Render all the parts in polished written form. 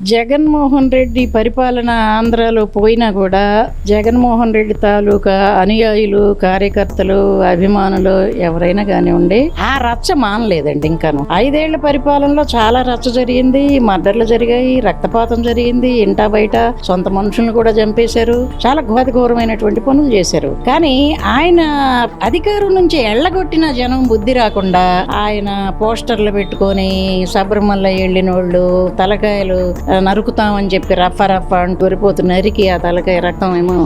జగన్మోహన్ రెడ్డి పరిపాలన ఆంధ్రాలో పోయినా కూడా జగన్మోహన్ రెడ్డి తాలూకా అనుయాయులు, కార్యకర్తలు, అభిమానులు ఎవరైనా కానివ్వండి, ఆ రచ్చ మానలేదండి. ఇంకాను 5 ఏళ్ల పరిపాలనలో చాలా రచ్చ జరిగింది, మర్డర్లు జరిగాయి, రక్తపాతం జరిగింది, ఇంటా బయట సొంత మనుషులను కూడా చంపేశారు, చాలా ఘోరమైనటువంటి పనులు చేశారు. కానీ ఆయన అధికారం నుంచి ఎళ్లగొట్టిన జనం బుద్ధి రాకుండా ఆయన పోస్టర్లు పెట్టుకొని శబరిమల వెళ్ళిన వాళ్ళు తలకాయలు నరుకుతామని చెప్పి రఫ అని దొరిపోతు నరికి ఆ తలకాయ రక్తం ఏమో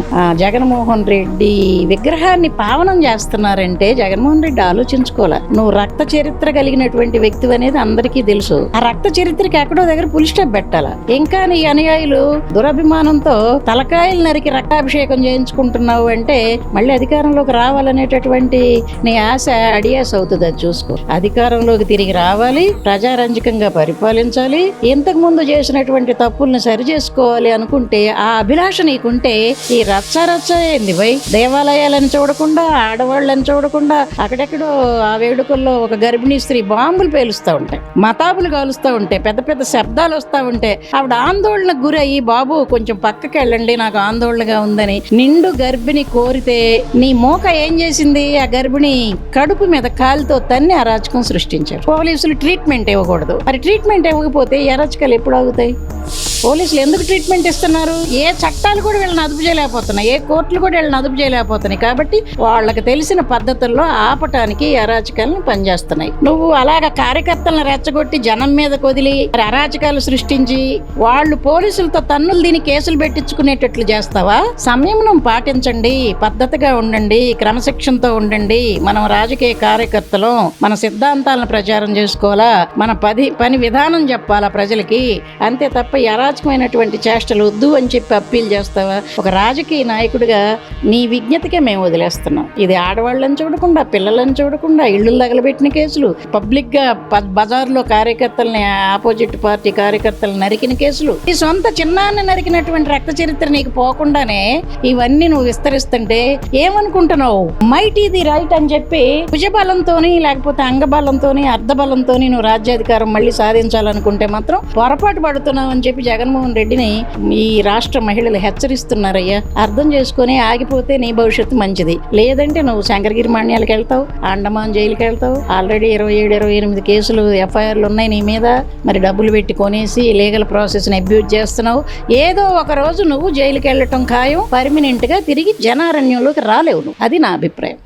జగన్మోహన్ రెడ్డి విగ్రహాన్ని పావనం చేస్తున్నారంటే జగన్మోహన్ రెడ్డి ఆలోచించుకోలే. నువ్వు రక్త చరిత్ర కలిగినటువంటి వ్యక్తి అనేది అందరికీ తెలుసు. ఆ రక్త చరిత్రకి ఎక్కడో దగ్గర పులి స్టాప్ పెట్టాల. ఇంకా నీ అనుయాయులు దురభిమానంతో తలకాయలు నరికి రక్తాభిషేకం చేయించుకుంటున్నావు అంటే మళ్ళీ అధికారంలోకి రావాలనేటటువంటి నీ ఆశ అడియాస్ అవుతుంది. అది చూసుకో. అధికారంలోకి తిరిగి రావాలి, ప్రజారంజకంగా పరిపాలించాలి, ఇంతకు ముందు చేసినటువంటి తప్పుల్ని సరి చేసుకోవాలి అనుకుంటే ఆ అభిలాష నీకుంటే ఈ రచ్చ ఏంది భయ్? దేవాలయాలను చూడకుండా, ఆడవాళ్ళని చూడకుండా అక్కడెక్కడో ఆ వేడుకల్లో ఒక గర్భిణీ స్త్రీ బాంబులు పేలుస్తూ ఉంటాయి, మతాబులు కాలుస్తూ ఉంటాయి, పెద్ద పెద్ద శబ్దాలు వస్తూ ఉంటే ఆవిడ ఆందోళనకు గురయ్యి బాబు కొంచెం పక్కకి వెళ్ళండి నాకు ఆందోళనగా ఉందని నిండు గర్భిణి కోరితే నీ మోక ఏం చేసింది? ఆ గర్భిణి కడుపు మీద కాలుతో తన్ని అరాచకం సృష్టించారు. పోలీసులు ట్రీట్మెంట్ ఇవ్వకూడదు. మరి ట్రీట్మెంట్ ఇవ్వకపోతే ఈ అరాచకాలు ఎప్పుడు ఆగుతాయి? పోలీసులు ఎందుకు ట్రీట్మెంట్ ఇస్తున్నారు? ఏ చట్టాలు కూడా వీళ్ళని అదుపు చేయలేకపోతున్నాయి, ఏ కోర్టులు కూడా వీళ్ళని అదుపు చేయలేకపోతున్నాయి. కాబట్టి వాళ్ళకి తెలిసిన పద్ధతుల్లో ఆపటానికి అరాచకాలను పనిచేస్తున్నాయి. నువ్వు అలాగ కార్యకర్తలను రెచ్చగొట్టి జనం మీద కొదిలి అరాచకాలు సృష్టించి వాళ్ళు పోలీసులతో తన్నులు దీని కేసులు పెట్టించుకునేటట్లు చేస్తావా? సంయమనం పాటించండి, పద్ధతిగా ఉండండి, క్రమశిక్షణతో ఉండండి. మనం రాజకీయ కార్యకర్తలు మన సిద్ధాంతాలను ప్రచారం చేసుకోవాలా, మన పని విధానం చెప్పాలా ప్రజలకి. అంతే తప్ప అరాచకమైనటువంటి చేష్టలు వద్దు అని చెప్పి అప్పీల్ చేస్తావా? ఒక రాజకీయ నాయకుడిగా నీ విజ్ఞతకే మేము వదిలేస్తున్నాం. ఇది ఆడవాళ్ళని చూడకుండా, పిల్లలను చూడకుండా, ఇళ్ళు తగలబెట్టిన కేసులు, పబ్లిక్ గా బజార్లో కార్యకర్తల్ని, ఆపోజిట్ పార్టీ కార్యకర్తలు నరికిన కేసులు, ఈ సొంత చిన్నాన్ని నరికినటువంటి రక్త చరిత్ర నీకు పోకుండానే ఇవన్నీ నువ్వు విస్తరిస్తుంటే ఏమనుకుంటున్నావు? మైట్ ఇది రైట్ అని చెప్పి భుజబలంతోని లేకపోతే అంగబలంతోని అర్ధబలంతోని నువ్వు రాజ్యాధికారం మళ్ళీ సాధించాలనుకుంటే మాత్రం పొరపాటు పడుతున్నావు అని చెప్పి జగన్మోహన్ రెడ్డిని ఈ రాష్ట్ర మహిళలు హెచ్చరిస్తున్నారయ్యా. అర్థం చేసుకుని ఆగిపోతే నీ భవిష్యత్తు మంచిది. లేదంటే నువ్వు శంకరగిరి మాన్యాలకు వెళ్తావు, అండమాన్ జైలుకి వెళ్తావు. ఆల్రెడీ 27-28 కేసులు ఎఫ్ఐఆర్లు ఉన్నాయి నీ మీద. మరి డబ్బులు పెట్టి కొనేసి లీగల్ ప్రాసెస్ని అబ్యూజ్ చేస్తున్నావు. ఏదో ఒక రోజు నువ్వు జైలుకి వెళ్ళటం ఖాయం. పర్మనెంట్ గా తిరిగి జనారణ్యంలోకి రాలేవు నువ్వు. అది నా అభిప్రాయం.